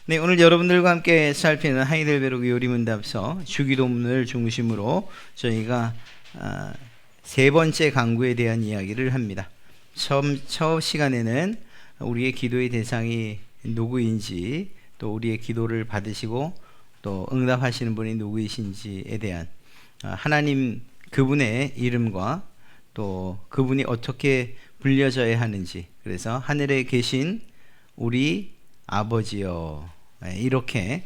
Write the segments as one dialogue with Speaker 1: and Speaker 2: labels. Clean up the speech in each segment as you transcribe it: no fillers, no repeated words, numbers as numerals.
Speaker 1: 네, 오늘 여러분들과 함께 살피는 하이델베르그 요리문답서 주기도문을 중심으로 저희가 세 번째 강구에 대한 이야기를 합니다. 첫 시간에는 우리의 기도의 대상이 누구인지, 또 우리의 기도를 받으시고 또 응답하시는 분이 누구이신지에 대한 하나님 그분의 이름과 또 그분이 어떻게 불려져야 하는지, 그래서 하늘에 계신 우리 아버지여, 이렇게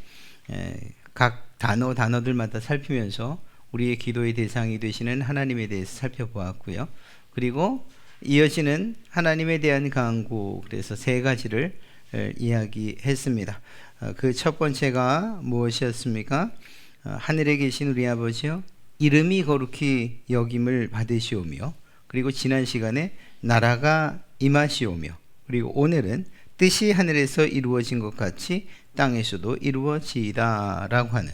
Speaker 1: 각 단어들마다 살피면서 우리의 기도의 대상이 되시는 하나님에 대해서 살펴보았고요. 그리고 이어지는 하나님에 대한 강구, 그래서 세 가지를 이야기했습니다. 그 첫 번째가 무엇이었습니까? 하늘에 계신 우리 아버지여, 이름이 거룩히 여김을 받으시오며, 그리고 지난 시간에 나라가 임하시오며, 그리고 오늘은 뜻이 하늘에서 이루어진 것 같이 땅에서도 이루어지이다 라고 하는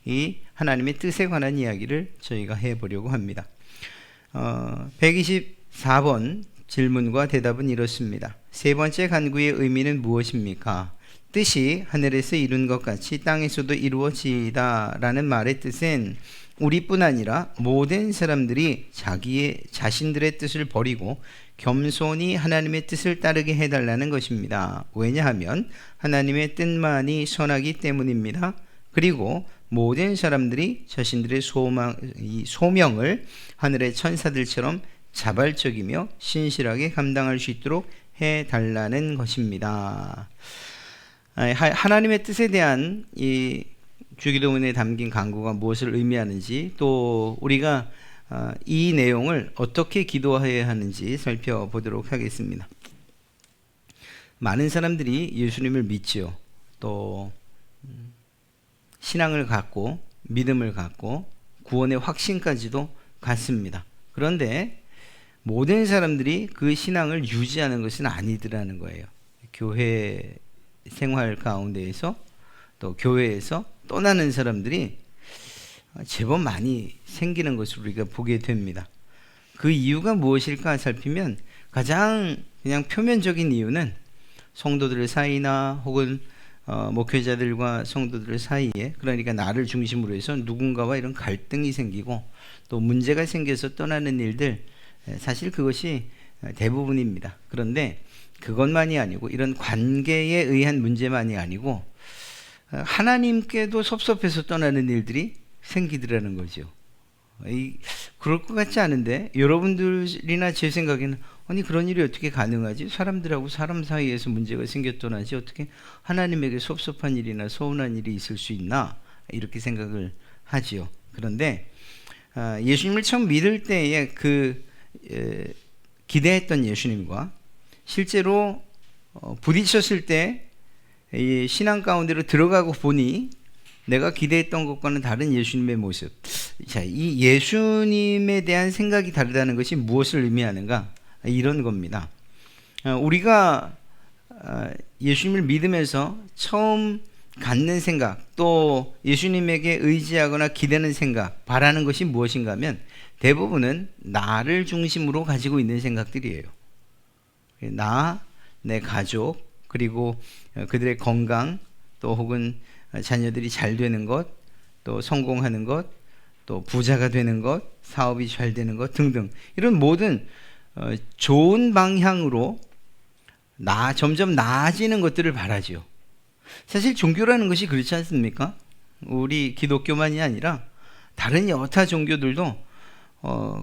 Speaker 1: 이 하나님의 뜻에 관한 이야기를 저희가 해보려고 합니다. 124번 질문과 대답은 이렇습니다. 세 번째 간구의 의미는 무엇입니까? 뜻이 하늘에서 이룬 것 같이 땅에서도 이루어지이다 라는 말의 뜻은 우리뿐 아니라 모든 사람들이 자신들의 뜻을 버리고 겸손히 하나님의 뜻을 따르게 해달라는 것입니다. 왜냐하면 하나님의 뜻만이 선하기 때문입니다. 그리고 모든 사람들이 자신들의 소명을 하늘의 천사들처럼 자발적이며 신실하게 감당할 수 있도록 해달라는 것입니다. 하나님의 뜻에 대한 이 주기도문에 담긴 간구가 무엇을 의미하는지, 또 우리가 이 내용을 어떻게 기도해야 하는지 살펴보도록 하겠습니다. 많은 사람들이 예수님을 믿지요. 또 신앙을 갖고 믿음을 갖고 구원의 확신까지도 갖습니다. 그런데 모든 사람들이 그 신앙을 유지하는 것은 아니더라는 거예요. 교회 생활 가운데에서 또 교회에서 떠나는 사람들이 제법 많이 생기는 것을 우리가 보게 됩니다. 그 이유가 무엇일까 살피면 가장 그냥 표면적인 이유는 성도들 사이나 혹은 목회자들과 성도들 사이에, 그러니까 나를 중심으로 해서 누군가와 이런 갈등이 생기고 또 문제가 생겨서 떠나는 일들, 사실 그것이 대부분입니다. 그런데 그것만이 아니고, 이런 관계에 의한 문제만이 아니고 하나님께도 섭섭해서 떠나는 일들이 생기더라는 거죠. 그럴 것 같지 않은데, 여러분들이나 제 생각에는 아니 그런 일이 어떻게 가능하지? 사람들하고 사람 사이에서 문제가 생겼더나지 어떻게 하나님에게 섭섭한 일이나 서운한 일이 있을 수 있나, 이렇게 생각을 하지요. 그런데 예수님을 처음 믿을 때에 기대했던 예수님과 실제로 부딪혔을 때 이 신앙 가운데로 들어가고 보니 내가 기대했던 것과는 다른 예수님의 모습. 자, 이 예수님에 대한 생각이 다르다는 것이 무엇을 의미하는가? 이런 겁니다. 우리가 예수님을 믿으면서 처음 갖는 생각, 또 예수님에게 의지하거나 기대는 생각, 바라는 것이 무엇인가 하면 대부분은 나를 중심으로 가지고 있는 생각들이에요. 나, 내 가족, 그리고 그들의 건강, 또 혹은 자녀들이 잘 되는 것, 또 성공하는 것, 또 부자가 되는 것, 사업이 잘 되는 것 등등, 이런 모든 좋은 방향으로 점점 나아지는 것들을 바라죠. 사실 종교라는 것이 그렇지 않습니까? 우리 기독교만이 아니라 다른 여타 종교들도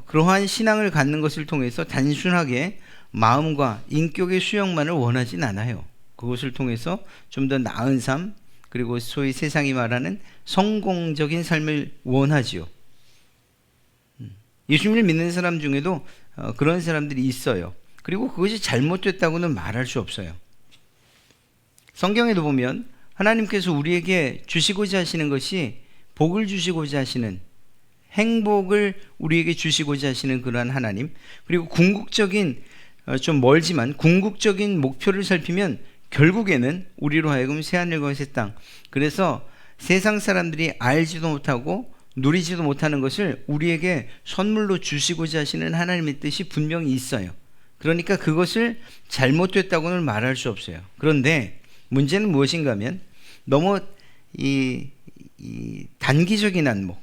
Speaker 1: 그러한 신앙을 갖는 것을 통해서 단순하게 마음과 인격의 수용만을 원하진 않아요. 그것을 통해서 좀 더 나은 삶, 그리고 소위 세상이 말하는 성공적인 삶을 원하지요. 예수님을 믿는 사람 중에도 그런 사람들이 있어요. 그리고 그것이 잘못됐다고는 말할 수 없어요. 성경에도 보면 하나님께서 우리에게 주시고자 하시는 것이 복을 주시고자 하시는, 행복을 우리에게 주시고자 하시는 그러한 하나님, 그리고 궁극적인, 좀 멀지만 궁극적인 목표를 살피면 결국에는 우리로 하여금 새하늘과 새 땅, 그래서 세상 사람들이 알지도 못하고 누리지도 못하는 것을 우리에게 선물로 주시고자 하시는 하나님의 뜻이 분명히 있어요. 그러니까 그것을 잘못됐다고는 말할 수 없어요. 그런데 문제는 무엇인가 하면 너무 이 단기적인 안목,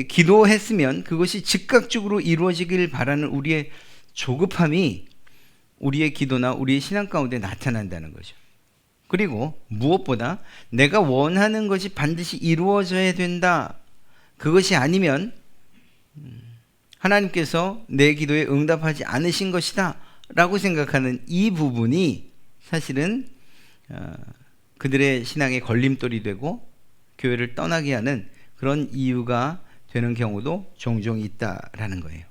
Speaker 1: 기도했으면 그것이 즉각적으로 이루어지길 바라는 우리의 조급함이 우리의 기도나 우리의 신앙 가운데 나타난다는 거죠. 그리고 무엇보다 내가 원하는 것이 반드시 이루어져야 된다. 그것이 아니면 하나님께서 내 기도에 응답하지 않으신 것이다 라고 생각하는 이 부분이 사실은 그들의 신앙의 걸림돌이 되고 교회를 떠나게 하는 그런 이유가 되는 경우도 종종 있다라는 거예요.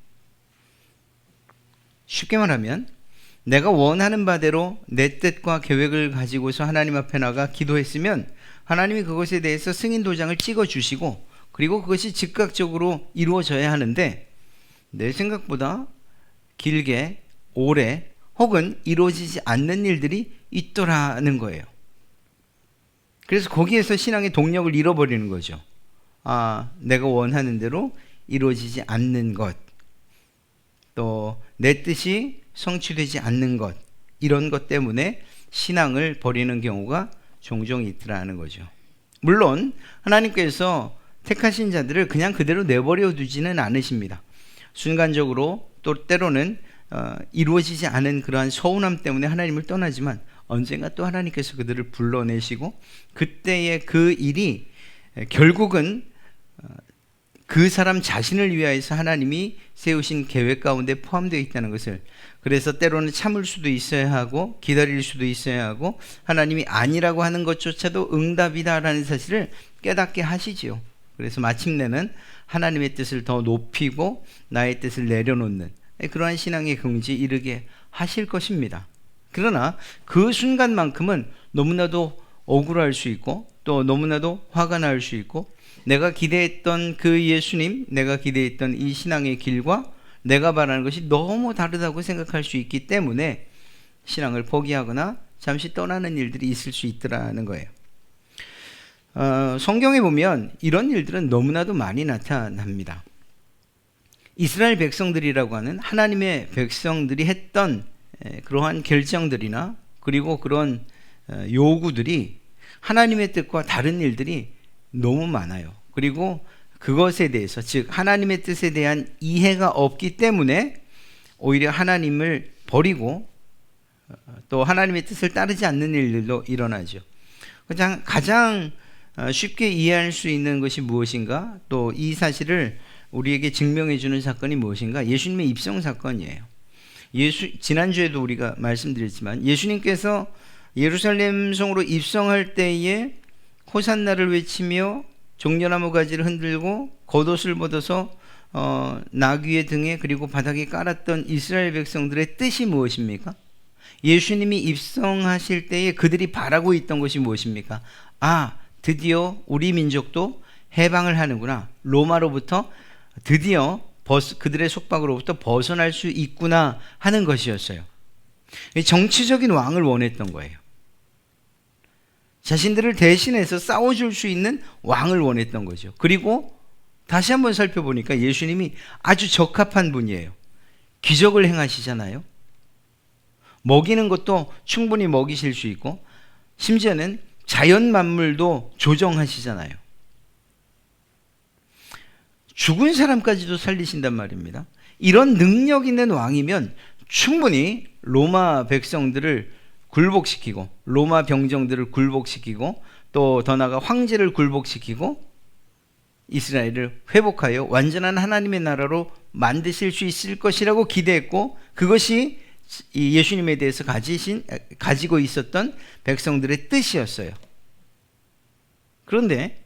Speaker 1: 쉽게 말하면 내가 원하는 바대로 내 뜻과 계획을 가지고서 하나님 앞에 나가 기도했으면 하나님이 그것에 대해서 승인 도장을 찍어주시고 그리고 그것이 즉각적으로 이루어져야 하는데 내 생각보다 길게 오래 혹은 이루어지지 않는 일들이 있더라는 거예요. 그래서 거기에서 신앙의 동력을 잃어버리는 거죠. 내가 원하는 대로 이루어지지 않는 것, 또 내 뜻이 성취되지 않는 것, 이런 것 때문에 신앙을 버리는 경우가 종종 있더라는 거죠. 물론 하나님께서 택하신 자들을 그냥 그대로 내버려 두지는 않으십니다. 순간적으로 또 때로는 이루어지지 않은 그러한 서운함 때문에 하나님을 떠나지만 언젠가 또 하나님께서 그들을 불러내시고 그때의 그 일이 결국은 그 사람 자신을 위하여서 하나님이 세우신 계획 가운데 포함되어 있다는 것을, 그래서 때로는 참을 수도 있어야 하고 기다릴 수도 있어야 하고 하나님이 아니라고 하는 것조차도 응답이다라는 사실을 깨닫게 하시지요. 그래서 마침내는 하나님의 뜻을 더 높이고 나의 뜻을 내려놓는 그러한 신앙의 긍지에 이르게 하실 것입니다. 그러나 그 순간만큼은 너무나도 억울할 수 있고 또 너무나도 화가 날 수 있고 내가 기대했던 그 예수님, 내가 기대했던 이 신앙의 길과 내가 바라는 것이 너무 다르다고 생각할 수 있기 때문에 신앙을 포기하거나 잠시 떠나는 일들이 있을 수 있더라는 거예요. 성경에 보면 이런 일들은 너무나도 많이 나타납니다. 이스라엘 백성들이라고 하는 하나님의 백성들이 했던 그러한 결정들이나 그리고 그런 요구들이 하나님의 뜻과 다른 일들이 너무 많아요. 그리고 그것에 대해서, 즉 하나님의 뜻에 대한 이해가 없기 때문에 오히려 하나님을 버리고 또 하나님의 뜻을 따르지 않는 일들도 일어나죠. 가장 쉽게 이해할 수 있는 것이 무엇인가? 또 이 사실을 우리에게 증명해 주는 사건이 무엇인가? 예수님의 입성 사건이에요. 지난주에도 우리가 말씀드렸지만 예수님께서 예루살렘 성으로 입성할 때에 호산나를 외치며 종려나무 가지를 흔들고 겉옷을 벗어서 나귀의 등에 그리고 바닥에 깔았던 이스라엘 백성들의 뜻이 무엇입니까? 예수님이 입성하실 때에 그들이 바라고 있던 것이 무엇입니까? 드디어 우리 민족도 해방을 하는구나. 로마로부터 드디어 그들의 속박으로부터 벗어날 수 있구나 하는 것이었어요. 정치적인 왕을 원했던 거예요. 자신들을 대신해서 싸워줄 수 있는 왕을 원했던 거죠. 그리고 다시 한번 살펴보니까 예수님이 아주 적합한 분이에요. 기적을 행하시잖아요. 먹이는 것도 충분히 먹이실 수 있고 심지어는 자연 만물도 조정하시잖아요. 죽은 사람까지도 살리신단 말입니다. 이런 능력 있는 왕이면 충분히 로마 백성들을 굴복시키고 로마 병정들을 굴복시키고 또 더 나아가 황제를 굴복시키고 이스라엘을 회복하여 완전한 하나님의 나라로 만드실 수 있을 것이라고 기대했고 그것이 예수님에 대해서 가지고 있었던 백성들의 뜻이었어요. 그런데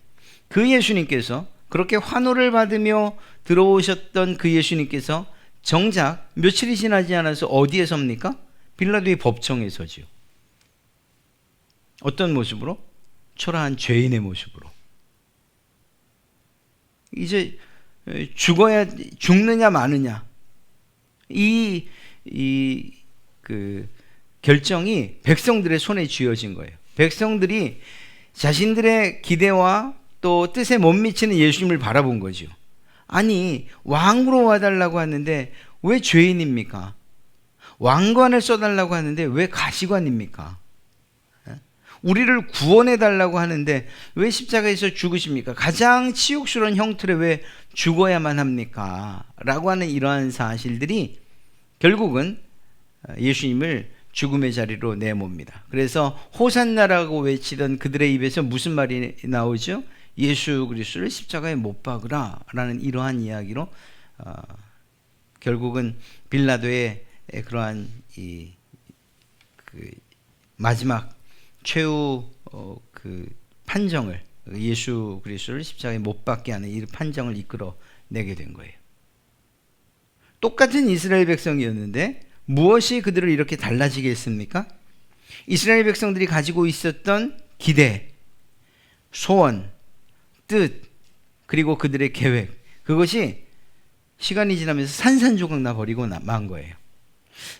Speaker 1: 그 예수님께서 그렇게 환호를 받으며 들어오셨던 그 예수님께서 정작 며칠이 지나지 않아서 어디에 섭니까? 빌라도의 법정에 서지요. 어떤 모습으로? 초라한 죄인의 모습으로. 이제 죽느냐 마느냐 그 결정이 백성들의 손에 쥐어진 거예요. 백성들이 자신들의 기대와 또 뜻에 못 미치는 예수님을 바라본 거죠. 아니 왕으로 와달라고 하는데 왜 죄인입니까? 왕관을 써달라고 하는데 왜 가시관입니까? 우리를 구원해 달라고 하는데 왜 십자가에서 죽으십니까? 가장 치욕스러운 형틀에 왜 죽어야만 합니까? 라고 하는 이러한 사실들이 결국은 예수님을 죽음의 자리로 내몹니다. 그래서 호산나라고 외치던 그들의 입에서 무슨 말이 나오죠? 예수 그리스도를 십자가에 못 박으라 라는 이러한 이야기로 결국은 빌라도의 그러한 그 마지막 최후 그 판정을, 예수 그리스도를 십자가에 못 박게 하는 이 판정을 이끌어내게 된 거예요. 똑같은 이스라엘 백성이었는데 무엇이 그들을 이렇게 달라지게 했습니까? 이스라엘 백성들이 가지고 있었던 기대, 소원, 뜻, 그리고 그들의 계획, 그것이 시간이 지나면서 산산조각 나버리고 만 거예요.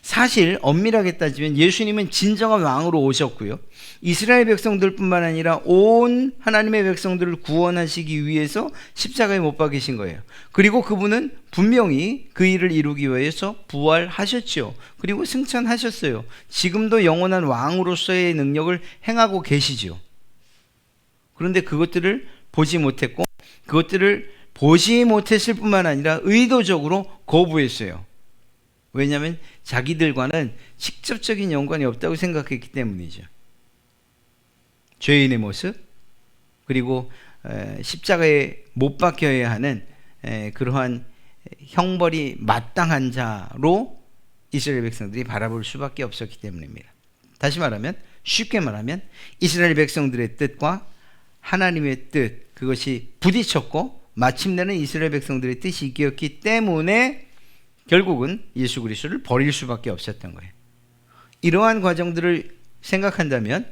Speaker 1: 사실 엄밀하게 따지면 예수님은 진정한 왕으로 오셨고요, 이스라엘 백성들뿐만 아니라 온 하나님의 백성들을 구원하시기 위해서 십자가에 못 박히신 거예요. 그리고 그분은 분명히 그 일을 이루기 위해서 부활하셨죠. 그리고 승천하셨어요. 지금도 영원한 왕으로서의 능력을 행하고 계시죠. 그런데 그것들을 보지 못했고, 그것들을 보지 못했을 뿐만 아니라 의도적으로 거부했어요. 왜냐하면 자기들과는 직접적인 연관이 없다고 생각했기 때문이죠. 죄인의 모습, 그리고 십자가에 못 박혀야 하는 그러한 형벌이 마땅한 자로 이스라엘 백성들이 바라볼 수밖에 없었기 때문입니다. 다시 말하면, 쉽게 말하면 이스라엘 백성들의 뜻과 하나님의 뜻, 그것이 부딪혔고 마침내는 이스라엘 백성들의 뜻이 이겼기 때문에 결국은 예수 그리스도를 버릴 수밖에 없었던 거예요. 이러한 과정들을 생각한다면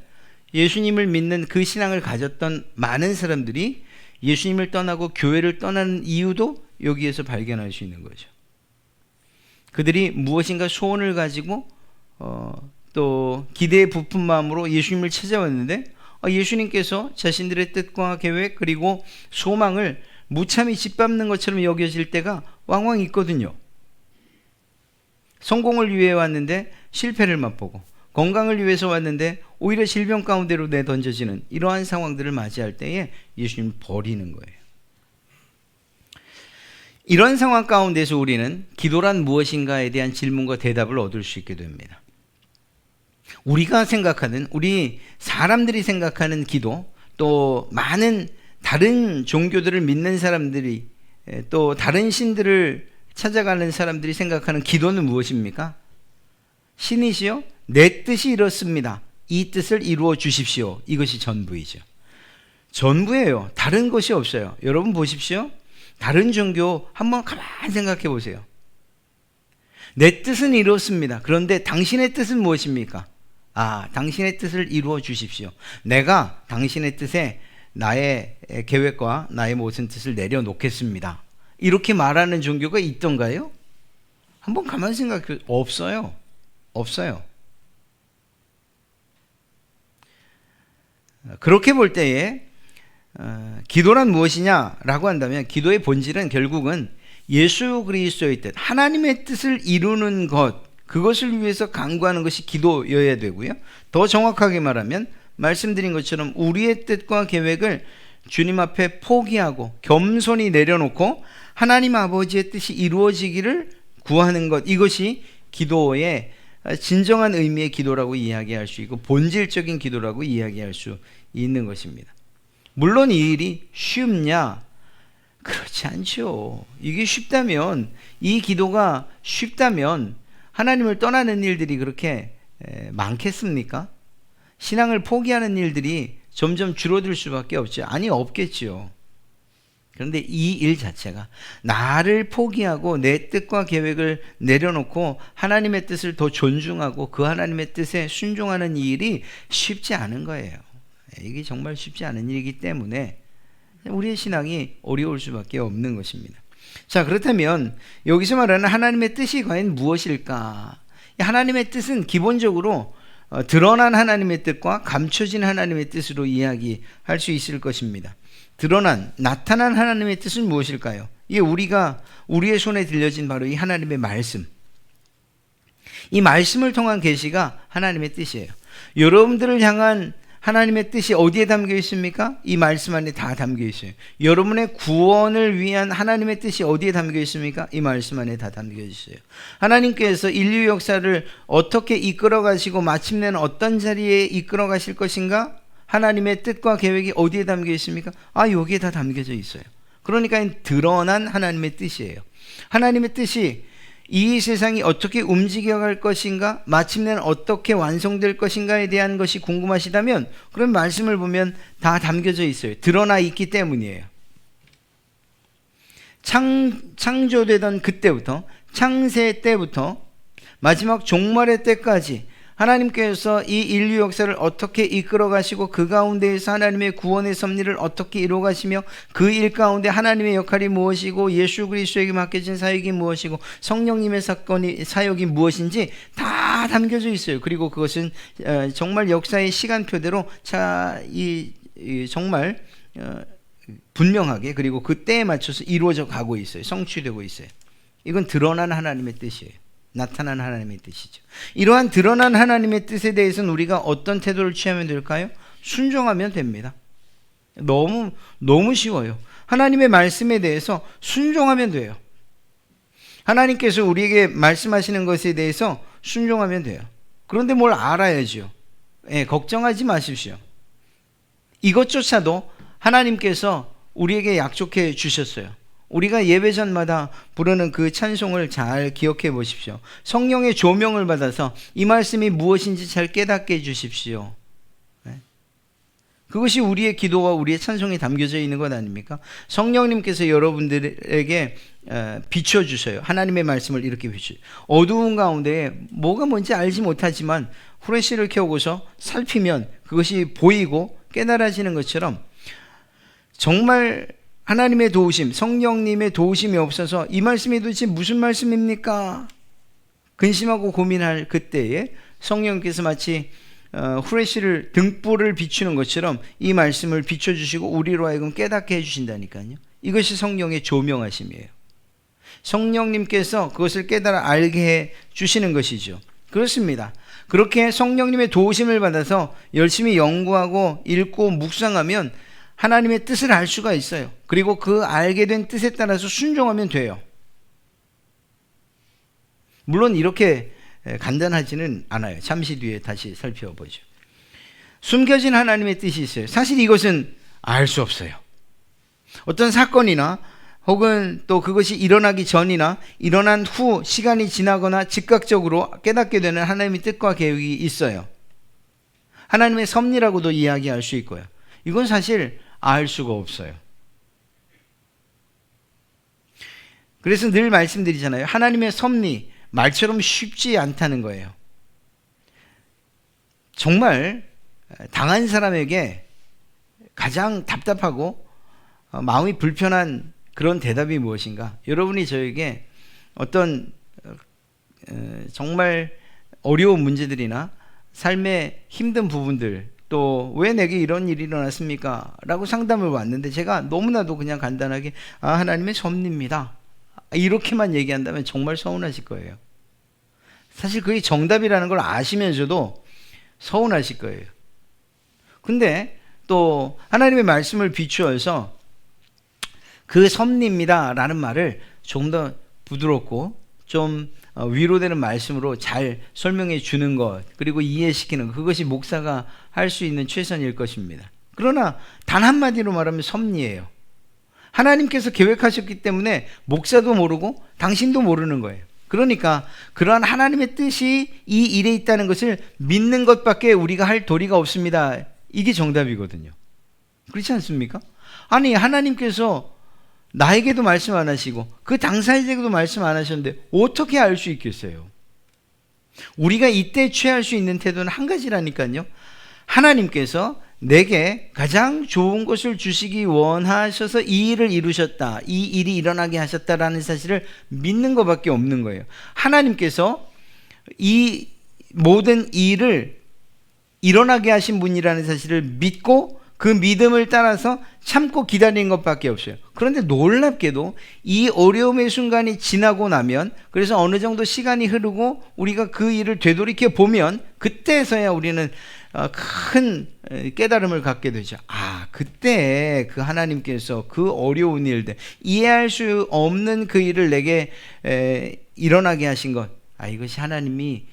Speaker 1: 예수님을 믿는 그 신앙을 가졌던 많은 사람들이 예수님을 떠나고 교회를 떠나는 이유도 여기에서 발견할 수 있는 거죠. 그들이 무엇인가 소원을 가지고 또 기대에 부푼 마음으로 예수님을 찾아왔는데 예수님께서 자신들의 뜻과 계획 그리고 소망을 무참히 짓밟는 것처럼 여겨질 때가 왕왕 있거든요. 성공을 위해 왔는데 실패를 맛보고, 건강을 위해서 왔는데 오히려 질병 가운데로 내던져지는 이러한 상황들을 맞이할 때에 예수님을 버리는 거예요. 이런 상황 가운데서 우리는 기도란 무엇인가에 대한 질문과 대답을 얻을 수 있게 됩니다. 우리가 생각하는, 우리 사람들이 생각하는 기도, 또 많은 다른 종교들을 믿는 사람들이, 또 다른 신들을 찾아가는 사람들이 생각하는 기도는 무엇입니까? 신이시여, 내 뜻이 이렇습니다. 이 뜻을 이루어 주십시오. 이것이 전부이죠. 전부예요. 다른 것이 없어요. 여러분 보십시오. 다른 종교 한번 가만히 생각해 보세요. 내 뜻은 이렇습니다. 그런데 당신의 뜻은 무엇입니까? 당신의 뜻을 이루어 주십시오. 내가 당신의 뜻에 나의 계획과 나의 모든 뜻을 내려놓겠습니다. 이렇게 말하는 종교가 있던가요? 한번 가만히 생각해. 없어요. 없어요. 그렇게 볼 때에 기도란 무엇이냐라고 한다면, 기도의 본질은 결국은 예수 그리스도의 뜻, 하나님의 뜻을 이루는 것, 그것을 위해서 간구하는 것이 기도여야 되고요. 더 정확하게 말하면 말씀드린 것처럼 우리의 뜻과 계획을 주님 앞에 포기하고 겸손히 내려놓고 하나님 아버지의 뜻이 이루어지기를 구하는 것, 이것이 기도의 진정한 의미의 기도라고 이야기할 수 있고 본질적인 기도라고 이야기할 수 있는 것입니다. 물론 이 일이 쉽냐? 그렇지 않죠. 이게 쉽다면, 이 기도가 쉽다면 하나님을 떠나는 일들이 그렇게 많겠습니까? 신앙을 포기하는 일들이 점점 줄어들 수밖에 없죠. 아니, 없겠죠. 그런데 이 일 자체가 나를 포기하고 내 뜻과 계획을 내려놓고 하나님의 뜻을 더 존중하고 그 하나님의 뜻에 순종하는 이 일이 쉽지 않은 거예요. 이게 정말 쉽지 않은 일이기 때문에 우리의 신앙이 어려울 수밖에 없는 것입니다. 자, 그렇다면 여기서 말하는 하나님의 뜻이 과연 무엇일까? 하나님의 뜻은 기본적으로 드러난 하나님의 뜻과 감춰진 하나님의 뜻으로 이야기할 수 있을 것입니다. 드러난, 나타난 하나님의 뜻은 무엇일까요? 이게 우리의 손에 들려진 바로 이 하나님의 말씀, 이 말씀을 통한 계시가 하나님의 뜻이에요. 여러분들을 향한 하나님의 뜻이 어디에 담겨 있습니까? 이 말씀 안에 다 담겨 있어요. 여러분의 구원을 위한 하나님의 뜻이 어디에 담겨 있습니까? 이 말씀 안에 다 담겨 있어요. 하나님께서 인류 역사를 어떻게 이끌어 가시고 마침내는 어떤 자리에 이끌어 가실 것인가? 하나님의 뜻과 계획이 어디에 담겨 있습니까? 여기에 다 담겨져 있어요. 그러니까 드러난 하나님의 뜻이에요. 하나님의 뜻이 이 세상이 어떻게 움직여갈 것인가, 마침내는 어떻게 완성될 것인가에 대한 것이 궁금하시다면 그런 말씀을 보면 다 담겨져 있어요. 드러나 있기 때문이에요. 창조되던 그때부터, 창세 때부터 마지막 종말의 때까지 하나님께서 이 인류 역사를 어떻게 이끌어 가시고 그 가운데에서 하나님의 구원의 섭리를 어떻게 이루어 가시며 그 일 가운데 하나님의 역할이 무엇이고 예수 그리스도에게 맡겨진 사역이 무엇이고 성령님의 사역이 무엇인지 다 담겨져 있어요. 그리고 그것은 정말 역사의 시간표대로 정말 분명하게 그리고 그 때에 맞춰서 이루어져 가고 있어요. 성취되고 있어요. 이건 드러난 하나님의 뜻이에요. 나타난 하나님의 뜻이죠. 이러한 드러난 하나님의 뜻에 대해서는 우리가 어떤 태도를 취하면 될까요? 순종하면 됩니다. 너무 쉬워요. 하나님의 말씀에 대해서 순종하면 돼요. 하나님께서 우리에게 말씀하시는 것에 대해서 순종하면 돼요. 그런데 뭘 알아야죠. 걱정하지 마십시오. 이것조차도 하나님께서 우리에게 약속해 주셨어요. 우리가 예배전마다 부르는 그 찬송을 잘 기억해 보십시오. 성령의 조명을 받아서 이 말씀이 무엇인지 잘 깨닫게 해 주십시오. 그것이 우리의 기도와 우리의 찬송이 담겨져 있는 것 아닙니까? 성령님께서 여러분들에게 비춰주셔요. 하나님의 말씀을 이렇게 비춰요. 어두운 가운데 뭐가 뭔지 알지 못하지만 후레쉬를 켜고서 살피면 그것이 보이고 깨달아지는 것처럼 정말 하나님의 도우심, 성령님의 도우심이 없어서 이 말씀이 도대체 무슨 말씀입니까? 근심하고 고민할 그때에 성령께서 마치 후레쉬를 등불을 비추는 것처럼 이 말씀을 비춰주시고 우리로 하여금 깨닫게 해주신다니까요. 이것이 성령의 조명하심이에요. 성령님께서 그것을 깨달아 알게 해주시는 것이죠. 그렇습니다. 그렇게 성령님의 도우심을 받아서 열심히 연구하고 읽고 묵상하면 하나님의 뜻을 알 수가 있어요. 그리고 그 알게 된 뜻에 따라서 순종하면 돼요. 물론 이렇게 간단하지는 않아요. 잠시 뒤에 다시 살펴보죠. 숨겨진 하나님의 뜻이 있어요. 사실 이것은 알 수 없어요. 어떤 사건이나 혹은 또 그것이 일어나기 전이나 일어난 후 시간이 지나거나 즉각적으로 깨닫게 되는 하나님의 뜻과 계획이 있어요. 하나님의 섭리라고도 이야기할 수 있고요. 이건 사실 알 수가 없어요. 그래서 늘 말씀드리잖아요. 하나님의 섭리, 말처럼 쉽지 않다는 거예요. 정말 당한 사람에게 가장 답답하고 마음이 불편한 그런 대답이 무엇인가? 여러분이 저에게 어떤 정말 어려운 문제들이나 삶의 힘든 부분들 또 왜 내게 이런 일이 일어났습니까? 라고 상담을 왔는데 제가 너무나도 그냥 간단하게 하나님의 섭리입니다. 이렇게만 얘기한다면 정말 서운하실 거예요. 사실 그게 정답이라는 걸 아시면서도 서운하실 거예요. 근데 또 하나님의 말씀을 비추어서 그 섭리입니다 라는 말을 조금 더 부드럽고 좀 위로되는 말씀으로 잘 설명해 주는 것, 그리고 이해시키는 것, 그것이 목사가 할 수 있는 최선일 것입니다. 그러나 단 한마디로 말하면 섭리예요. 하나님께서 계획하셨기 때문에 목사도 모르고 당신도 모르는 거예요. 그러니까 그러한 하나님의 뜻이 이 일에 있다는 것을 믿는 것밖에 우리가 할 도리가 없습니다. 이게 정답이거든요. 그렇지 않습니까? 아니, 하나님께서 나에게도 말씀 안 하시고 그 당사자에게도 말씀 안 하셨는데 어떻게 알 수 있겠어요? 우리가 이때 취할 수 있는 태도는 한 가지라니까요. 하나님께서 내게 가장 좋은 것을 주시기 원하셔서 이 일을 이루셨다, 이 일이 일어나게 하셨다라는 사실을 믿는 것밖에 없는 거예요. 하나님께서 이 모든 일을 일어나게 하신 분이라는 사실을 믿고 그 믿음을 따라서 참고 기다리는 것밖에 없어요. 그런데 놀랍게도 이 어려움의 순간이 지나고 나면, 그래서 어느 정도 시간이 흐르고 우리가 그 일을 되돌이켜 보면 그때서야 우리는 큰 깨달음을 갖게 되죠. 그때 그 하나님께서 그 어려운 일들, 이해할 수 없는 그 일을 내게 일어나게 하신 것, 이것이 하나님이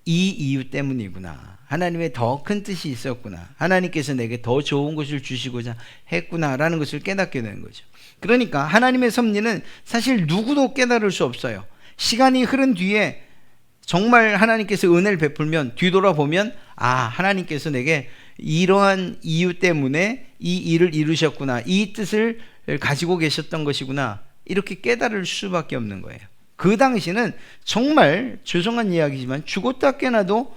Speaker 1: 이 이유 때문이구나. 하나님의 더 큰 뜻이 있었구나. 하나님께서 내게 더 좋은 것을 주시고자 했구나라는 것을 깨닫게 되는 거죠. 그러니까 하나님의 섭리는 사실 누구도 깨달을 수 없어요. 시간이 흐른 뒤에 정말 하나님께서 은혜를 베풀면 뒤돌아보면 하나님께서 내게 이러한 이유 때문에 이 일을 이루셨구나. 이 뜻을 가지고 계셨던 것이구나. 이렇게 깨달을 수밖에 없는 거예요. 그 당시는 정말 죄송한 이야기지만 죽었다 깨나도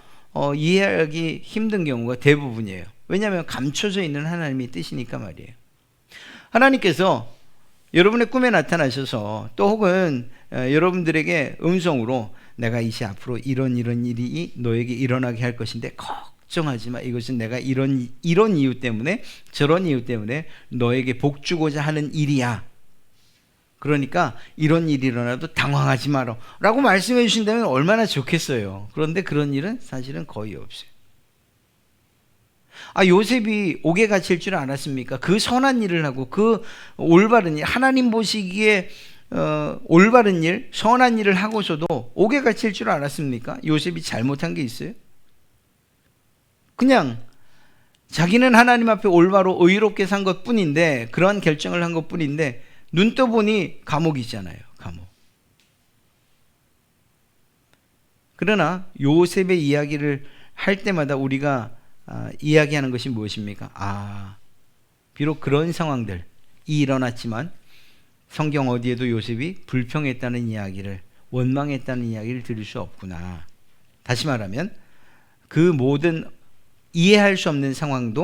Speaker 1: 이해하기 힘든 경우가 대부분이에요. 왜냐하면 감춰져 있는 하나님의 뜻이니까 말이에요. 하나님께서 여러분의 꿈에 나타나셔서 또 혹은 여러분들에게 음성으로 내가 이제 앞으로 이런 일이 너에게 일어나게 할 것인데 걱정하지 마. 이것은 내가 이런 이유 때문에 저런 이유 때문에 너에게 복 주고자 하는 일이야. 그러니까 이런 일이 일어나도 당황하지 마라 라고 말씀해 주신다면 얼마나 좋겠어요. 그런데 그런 일은 사실은 거의 없어요. 요셉이 옥에 갇힐 줄 알았습니까? 그 선한 일을 하고 그 올바른 일, 하나님 보시기에 올바른 일, 선한 일을 하고서도 옥에 갇힐 줄 알았습니까? 요셉이 잘못한 게 있어요? 그냥 자기는 하나님 앞에 올바로 의롭게 산 것뿐인데, 그러한 결정을 한 것뿐인데 눈 떠보니 감옥이잖아요. 감옥. 그러나 요셉의 이야기를 할 때마다 우리가 이야기하는 것이 무엇입니까? 비록 그런 상황들이 일어났지만 성경 어디에도 요셉이 불평했다는 이야기를, 원망했다는 이야기를 들을 수 없구나. 다시 말하면 그 모든 이해할 수 없는 상황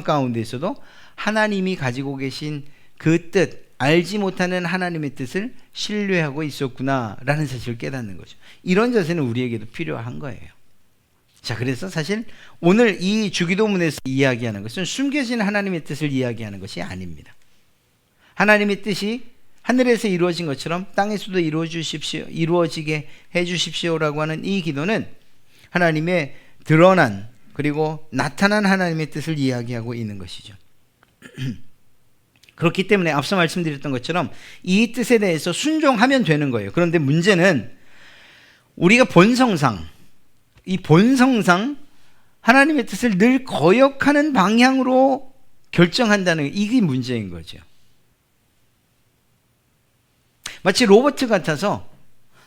Speaker 1: 가운데서도 하나님이 가지고 계신 그 뜻, 알지 못하는 하나님의 뜻을 신뢰하고 있었구나라는 사실을 깨닫는 거죠. 이런 자세는 우리에게도 필요한 거예요. 자, 그래서 사실 오늘 이 주기도문에서 이야기하는 것은 숨겨진 하나님의 뜻을 이야기하는 것이 아닙니다. 하나님의 뜻이 하늘에서 이루어진 것처럼 땅에서도 이루어지게 해주십시오라고 하는 이 기도는 하나님의 드러난 그리고 나타난 하나님의 뜻을 이야기하고 있는 것이죠. 그렇기 때문에 앞서 말씀드렸던 것처럼 이 뜻에 대해서 순종하면 되는 거예요. 그런데 문제는 우리가 본성상 하나님의 뜻을 늘 거역하는 방향으로 결정한다는 이게 문제인 거죠. 마치 로봇 같아서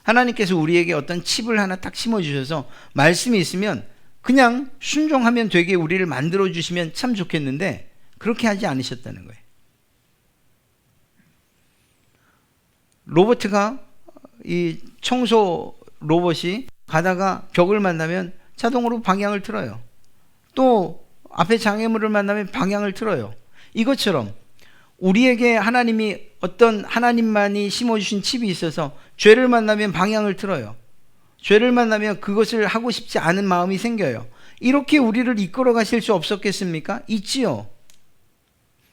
Speaker 1: 하나님께서 우리에게 어떤 칩을 하나 딱 심어주셔서 말씀이 있으면 그냥 순종하면 되게 우리를 만들어주시면 참 좋겠는데 그렇게 하지 않으셨다는 거예요. 로봇가 이 청소 로봇이 가다가 벽을 만나면 자동으로 방향을 틀어요. 또 앞에 장애물을 만나면 방향을 틀어요. 이것처럼 우리에게 하나님이 어떤 하나님만이 심어주신 칩이 있어서 죄를 만나면 방향을 틀어요. 죄를 만나면 그것을 하고 싶지 않은 마음이 생겨요. 이렇게 우리를 이끌어 가실 수 없었겠습니까? 있지요.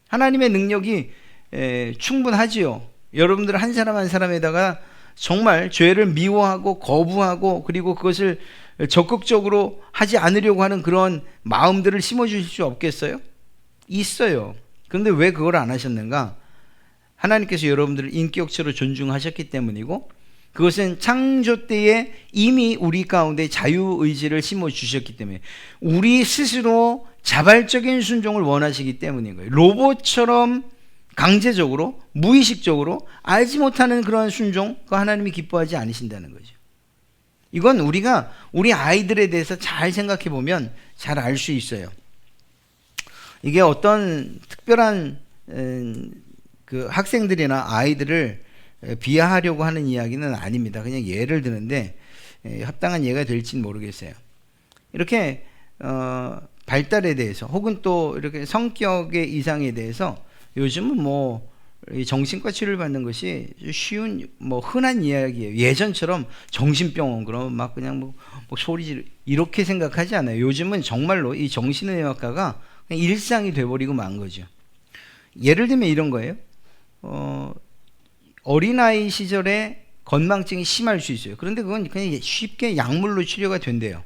Speaker 1: 하나님의 능력이 충분하지요. 여러분들 한 사람 한 사람에다가 정말 죄를 미워하고 거부하고 그리고 그것을 적극적으로 하지 않으려고 하는 그런 마음들을 심어주실 수 없겠어요? 있어요. 그런데 왜 그걸 안 하셨는가? 하나님께서 여러분들을 인격체로 존중하셨기 때문이고 그것은 창조 때에 이미 우리 가운데 자유의지를 심어주셨기 때문에 우리 스스로 자발적인 순종을 원하시기 때문인 거예요. 로봇처럼 강제적으로 무의식적으로 알지 못하는 그런 순종, 그 하나님이 기뻐하지 않으신다는 거죠. 이건 우리가 우리 아이들에 대해서 잘 생각해 보면 잘 알 수 있어요. 이게 어떤 특별한 그 학생들이나 아이들을 비하하려고 하는 이야기는 아닙니다. 그냥 예를 드는데 합당한 예가 될지는 모르겠어요. 이렇게 발달에 대해서 혹은 또 이렇게 성격의 이상에 대해서 요즘은 뭐 정신과 치료를 받는 것이 쉬운 흔한 이야기예요. 예전처럼 정신병원 그러면 막 그냥 뭐 소리 지르 이렇게 생각하지 않아요. 요즘은 정말로 이 정신의학과가 그냥 일상이 돼버리고 만 거죠. 예를 들면 이런 거예요. 어린아이 시절에 건망증이 심할 수 있어요. 그런데 그건 그냥 쉽게 약물로 치료가 된대요.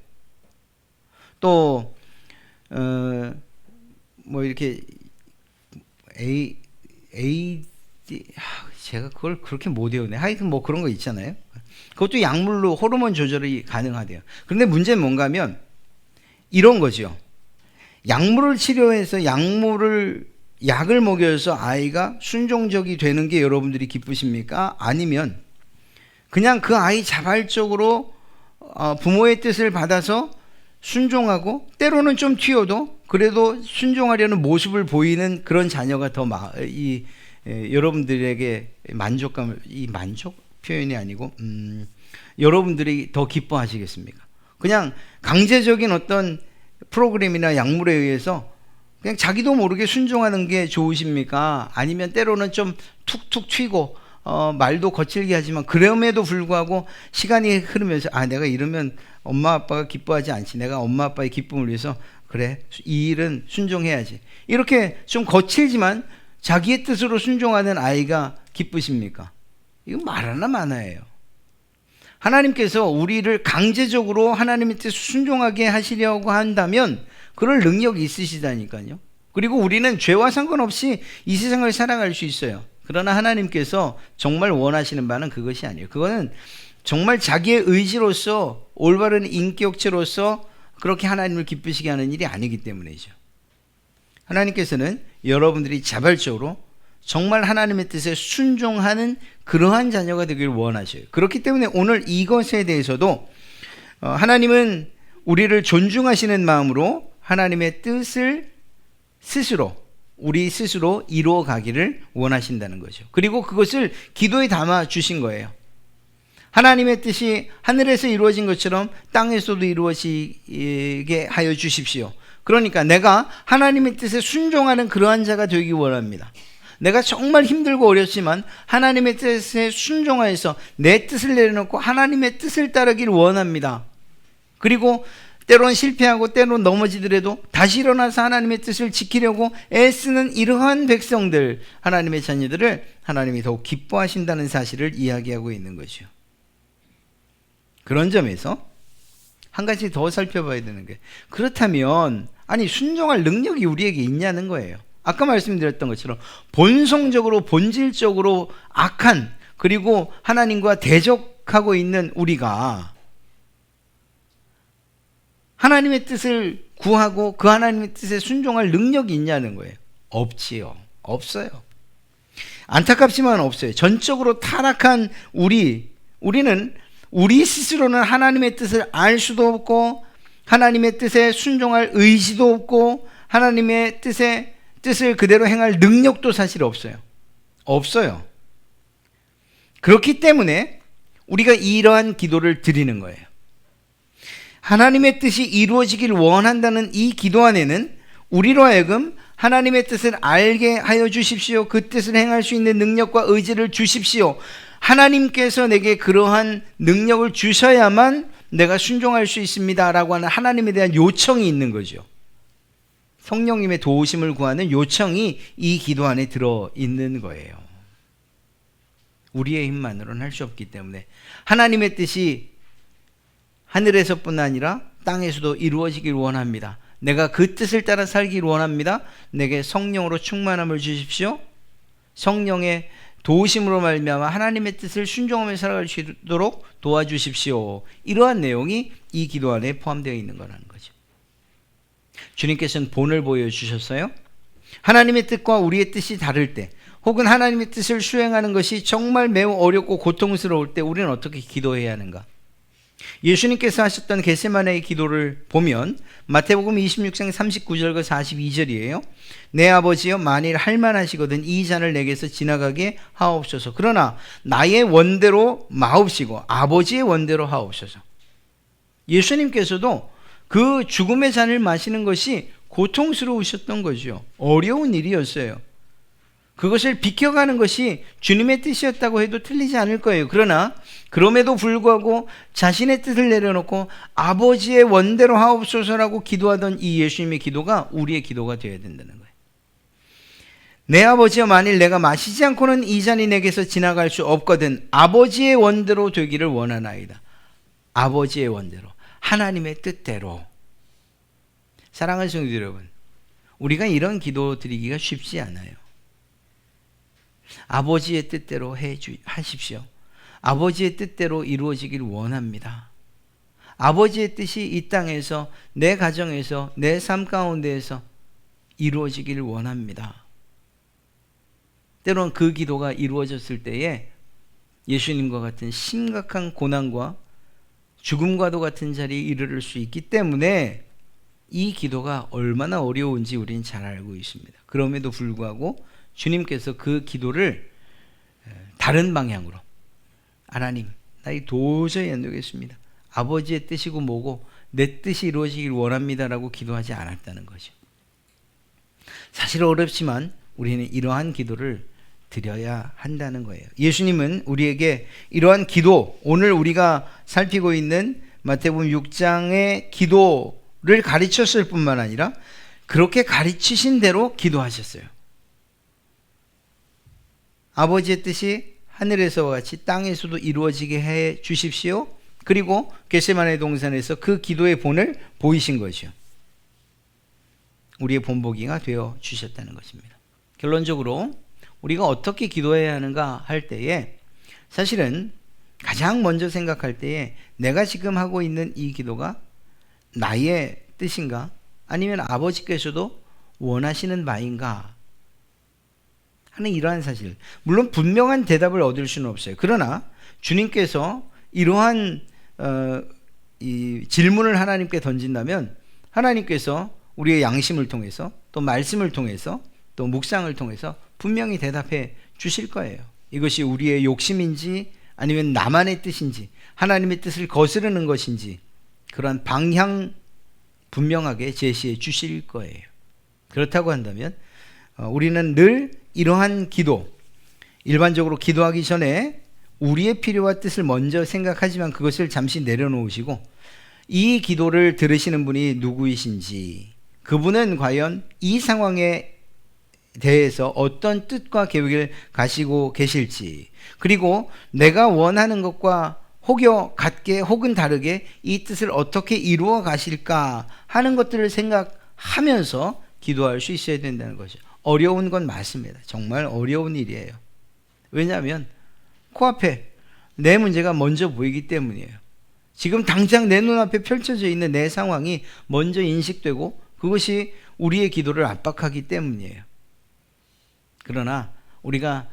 Speaker 1: 또 뭐 이렇게 제가 그걸 그렇게 못 외우네. 하여튼 뭐 그런 거 있잖아요. 그것도 약물로 호르몬 조절이 가능하대요. 그런데 문제는 뭔가 하면 이런 거죠. 약물을 치료해서 약을 먹여서 아이가 순종적이 되는 게 여러분들이 기쁘십니까? 아니면 그냥 그 아이 자발적으로 부모의 뜻을 받아서 순종하고 때로는 좀 튀어도 그래도 순종하려는 모습을 보이는 그런 자녀가 더 여러분들에게 만족감을, 이 만족 표현이 아니고 여러분들이 더 기뻐하시겠습니까? 그냥 강제적인 어떤 프로그램이나 약물에 의해서 그냥 자기도 모르게 순종하는 게 좋으십니까? 아니면 때로는 좀 툭툭 튀고 말도 거칠게 하지만 그럼에도 불구하고 시간이 흐르면서 내가 이러면 엄마 아빠가 기뻐하지 않지, 내가 엄마 아빠의 기쁨을 위해서 그래 이 일은 순종해야지, 이렇게 좀 거칠지만 자기의 뜻으로 순종하는 아이가 기쁘십니까? 이건 말 하나 마나예요. 하나님께서 우리를 강제적으로 하나님의 뜻을 순종하게 하시려고 한다면 그럴 능력이 있으시다니까요. 그리고 우리는 죄와 상관없이 이 세상을 살아갈 수 있어요. 그러나 하나님께서 정말 원하시는 바는 그것이 아니에요. 그거는 정말 자기의 의지로서 올바른 인격체로서 그렇게 하나님을 기쁘시게 하는 일이 아니기 때문이죠. 하나님께서는 여러분들이 자발적으로 정말 하나님의 뜻에 순종하는 그러한 자녀가 되길 원하셔요. 그렇기 때문에 오늘 이것에 대해서도 하나님은 우리를 존중하시는 마음으로 하나님의 뜻을 우리 스스로 이루어 가기를 원하신다는 거죠. 그리고 그것을 기도에 담아 주신 거예요. 하나님의 뜻이 하늘에서 이루어진 것처럼 땅에서도 이루어지게 하여 주십시오. 그러니까 내가 하나님의 뜻에 순종하는 그러한 자가 되기 원합니다. 내가 정말 힘들고 어렵지만 하나님의 뜻에 순종하여서 내 뜻을 내려놓고 하나님의 뜻을 따르길 원합니다. 그리고 때론 실패하고 때론 넘어지더라도 다시 일어나서 하나님의 뜻을 지키려고 애쓰는 이러한 백성들, 하나님의 자녀들을 하나님이 더욱 기뻐하신다는 사실을 이야기하고 있는 것이요. 그런 점에서 한 가지 더 살펴봐야 되는 게, 그렇다면 순종할 능력이 우리에게 있냐는 거예요. 아까 말씀드렸던 것처럼 본성적으로 본질적으로 악한, 그리고 하나님과 대적하고 있는 우리가 하나님의 뜻을 구하고 그 하나님의 뜻에 순종할 능력이 있냐는 거예요. 없지요. 없어요. 안타깝지만 없어요. 전적으로 타락한 우리는 우리 스스로는 하나님의 뜻을 알 수도 없고 하나님의 뜻에 순종할 의지도 없고 하나님의 뜻을 그대로 행할 능력도 사실 없어요. 없어요. 그렇기 때문에 우리가 이러한 기도를 드리는 거예요. 하나님의 뜻이 이루어지길 원한다는 이 기도 안에는 우리로 하여금 하나님의 뜻을 알게 하여 주십시오. 그 뜻을 행할 수 있는 능력과 의지를 주십시오. 하나님께서 내게 그러한 능력을 주셔야만 내가 순종할 수 있습니다 라고 하는 하나님에 대한 요청이 있는 거죠. 성령님의 도우심을 구하는 요청이 이 기도 안에 들어있는 거예요. 우리의 힘만으로는 할 수 없기 때문에 하나님의 뜻이 하늘에서뿐 아니라 땅에서도 이루어지길 원합니다. 내가 그 뜻을 따라 살길 원합니다. 내게 성령으로 충만함을 주십시오. 성령의 도우심으로 말미암아 하나님의 뜻을 순종하며 살아갈 수 있도록 도와주십시오. 이러한 내용이 이 기도 안에 포함되어 있는 거라는 거죠. 주님께서는 본을 보여주셨어요. 하나님의 뜻과 우리의 뜻이 다를 때, 혹은 하나님의 뜻을 수행하는 것이 정말 매우 어렵고 고통스러울 때 우리는 어떻게 기도해야 하는가? 예수님께서 하셨던 겟세마네의 기도를 보면 마태복음 26장 39절과 42절이에요. 내 아버지여, 만일 할만하시거든 이 잔을 내게서 지나가게 하옵소서. 그러나 나의 원대로 마옵시고 아버지의 원대로 하옵소서. 예수님께서도 그 죽음의 잔을 마시는 것이 고통스러우셨던 거죠. 어려운 일이었어요. 그것을 비켜가는 것이 주님의 뜻이었다고 해도 틀리지 않을 거예요. 그러나 그럼에도 불구하고 자신의 뜻을 내려놓고 아버지의 원대로 하옵소서라고 기도하던 이 예수님의 기도가 우리의 기도가 되어야 된다는 거예요. 내 아버지여, 만일 내가 마시지 않고는 이 잔이 내게서 지나갈 수 없거든 아버지의 원대로 되기를 원하나이다. 아버지의 원대로, 하나님의 뜻대로. 사랑하는 성도 여러분, 우리가 이런 기도 드리기가 쉽지 않아요. 아버지의 뜻대로 하십시오. 아버지의 뜻대로 이루어지길 원합니다. 아버지의 뜻이 이 땅에서, 내 가정에서, 내 삶 가운데에서 이루어지길 원합니다. 때로는 그 기도가 이루어졌을 때에 예수님과 같은 심각한 고난과 죽음과도 같은 자리에 이르를 수 있기 때문에 이 기도가 얼마나 어려운지 우리는 잘 알고 있습니다. 그럼에도 불구하고 주님께서 그 기도를 다른 방향으로, 하나님, 나 이 도저히 안 되겠습니다. 아버지의 뜻이고 뭐고 내 뜻이 이루어지길 원합니다라고 기도하지 않았다는 거죠. 사실 어렵지만 우리는 이러한 기도를 드려야 한다는 거예요. 예수님은 우리에게 이러한 기도, 오늘 우리가 살피고 있는 마태복음 6장의 기도를 가르쳤을 뿐만 아니라 그렇게 가르치신 대로 기도하셨어요. 아버지의 뜻이 하늘에서와 같이 땅에서도 이루어지게 해 주십시오. 그리고 겟세마네 동산에서 그 기도의 본을 보이신 거죠. 우리의 본보기가 되어 주셨다는 것입니다. 결론적으로 우리가 어떻게 기도해야 하는가 할 때에 사실은 가장 먼저 생각할 때에 내가 지금 하고 있는 이 기도가 나의 뜻인가? 아니면 아버지께서도 원하시는 바인가? 하는 이러한 사실. 물론 분명한 대답을 얻을 수는 없어요. 그러나 주님께서 이러한 이 질문을 하나님께 던진다면 하나님께서 우리의 양심을 통해서 또 말씀을 통해서 또 묵상을 통해서 분명히 대답해 주실 거예요. 이것이 우리의 욕심인지 아니면 나만의 뜻인지 하나님의 뜻을 거스르는 것인지 그러한 방향 분명하게 제시해 주실 거예요. 그렇다고 한다면 우리는 늘 이러한 기도, 일반적으로 기도하기 전에 우리의 필요와 뜻을 먼저 생각하지만 그것을 잠시 내려놓으시고 이 기도를 들으시는 분이 누구이신지, 그분은 과연 이 상황에 대해서 어떤 뜻과 계획을 가지고 계실지, 그리고 내가 원하는 것과 혹여 같게 혹은 다르게 이 뜻을 어떻게 이루어 가실까 하는 것들을 생각하면서 기도할 수 있어야 된다는 거죠. 어려운 건 맞습니다. 정말 어려운 일이에요. 왜냐하면 코앞에 내 문제가 먼저 보이기 때문이에요. 지금 당장 내 눈앞에 펼쳐져 있는 내 상황이 먼저 인식되고 그것이 우리의 기도를 압박하기 때문이에요. 그러나 우리가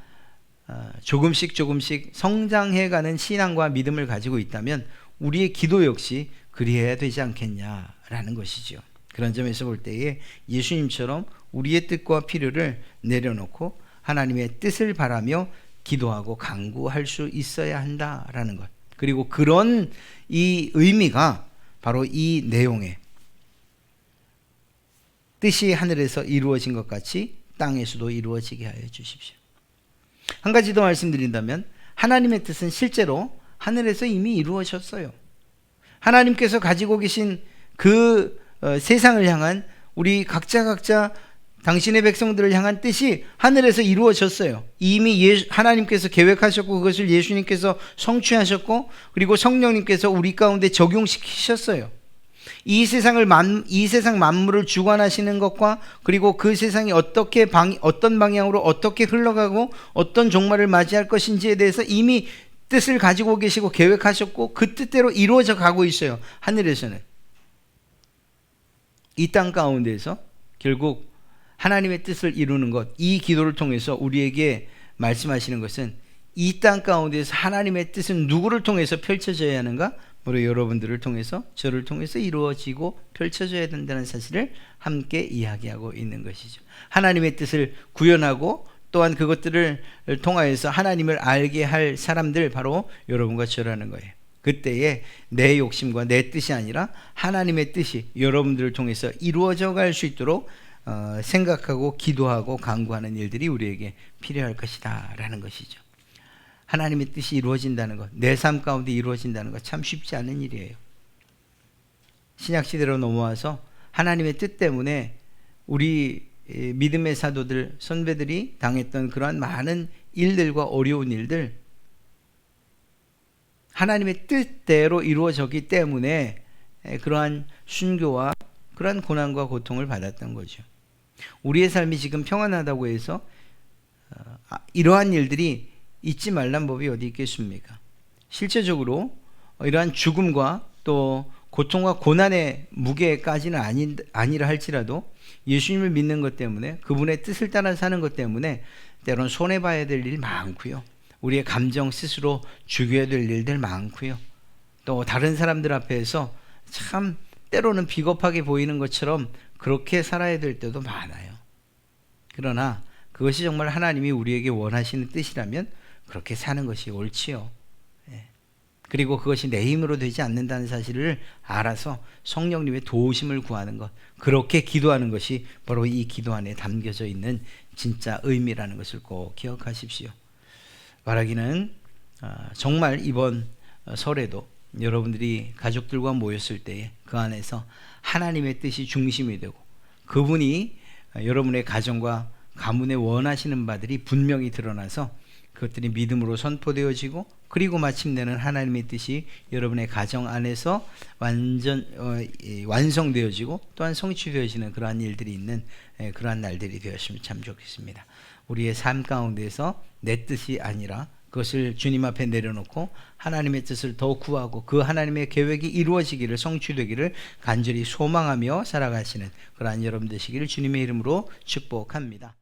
Speaker 1: 조금씩 성장해가는 신앙과 믿음을 가지고 있다면 우리의 기도 역시 그리해야 되지 않겠냐라는 것이죠. 그런 점에서 볼 때에 예수님처럼 우리의 뜻과 필요를 내려놓고 하나님의 뜻을 바라며 기도하고 간구할 수 있어야 한다라는 것. 그리고 그런 이 의미가 바로 이 내용에 뜻이 하늘에서 이루어진 것 같이 땅에서도 이루어지게 하여 주십시오. 한 가지 더 말씀드린다면 하나님의 뜻은 실제로 하늘에서 이미 이루어졌어요. 하나님께서 가지고 계신 그 세상을 향한 우리 각자 당신의 백성들을 향한 뜻이 하늘에서 이루어졌어요. 이미 하나님께서 계획하셨고 그것을 예수님께서 성취하셨고 그리고 성령님께서 우리 가운데 적용시키셨어요. 이 세상 만물을 주관하시는 것과 그리고 그 세상이 어떤 방향으로 어떻게 흘러가고 어떤 종말을 맞이할 것인지에 대해서 이미 뜻을 가지고 계시고 계획하셨고 그 뜻대로 이루어져 가고 있어요. 하늘에서는. 이 땅 가운데에서 결국 하나님의 뜻을 이루는 것, 이 기도를 통해서 우리에게 말씀하시는 것은 이 땅 가운데에서 하나님의 뜻은 누구를 통해서 펼쳐져야 하는가? 바로 여러분들을 통해서, 저를 통해서 이루어지고 펼쳐져야 된다는 사실을 함께 이야기하고 있는 것이죠. 하나님의 뜻을 구현하고 또한 그것들을 통하여서 하나님을 알게 할 사람들, 바로 여러분과 저라는 거예요. 그때에 내 욕심과 내 뜻이 아니라 하나님의 뜻이 여러분들을 통해서 이루어져 갈 수 있도록 생각하고 기도하고 간구하는 일들이 우리에게 필요할 것이다 라는 것이죠. 하나님의 뜻이 이루어진다는 것, 내 삶 가운데 이루어진다는 것 참 쉽지 않은 일이에요. 신약시대로 넘어와서 하나님의 뜻 때문에 우리 믿음의 사도들, 선배들이 당했던 그러한 많은 일들과 어려운 일들, 하나님의 뜻대로 이루어졌기 때문에 그러한 순교와 그러한 고난과 고통을 받았던 거죠. 우리의 삶이 지금 평안하다고 해서 이러한 일들이 있지 말란 법이 어디 있겠습니까? 실제적으로 이러한 죽음과 또 고통과 고난의 무게까지는 아니라 할지라도 예수님을 믿는 것 때문에 그분의 뜻을 따라 사는 것 때문에 때로는 손해봐야 될 일 많고요. 우리의 감정 스스로 죽여야 될 일들 많고요. 또 다른 사람들 앞에서 참 때로는 비겁하게 보이는 것처럼 그렇게 살아야 될 때도 많아요. 그러나 그것이 정말 하나님이 우리에게 원하시는 뜻이라면 그렇게 사는 것이 옳지요. 그리고 그것이 내 힘으로 되지 않는다는 사실을 알아서 성령님의 도우심을 구하는 것, 그렇게 기도하는 것이 바로 이 기도 안에 담겨져 있는 진짜 의미라는 것을 꼭 기억하십시오. 말하기는 정말 이번 설에도 여러분들이 가족들과 모였을 때에 그 안에서 하나님의 뜻이 중심이 되고 그분이 여러분의 가정과 가문에 원하시는 바들이 분명히 드러나서 그것들이 믿음으로 선포되어지고 그리고 마침내는 하나님의 뜻이 여러분의 가정 안에서 완성되어지고 또한 성취되어지는 그러한 일들이 있는 그러한 날들이 되었으면 참 좋겠습니다. 우리의 삶 가운데서 내 뜻이 아니라 그것을 주님 앞에 내려놓고 하나님의 뜻을 더 구하고 그 하나님의 계획이 이루어지기를 성취되기를 간절히 소망하며 살아가시는 그러한 여러분 되시기를 주님의 이름으로 축복합니다.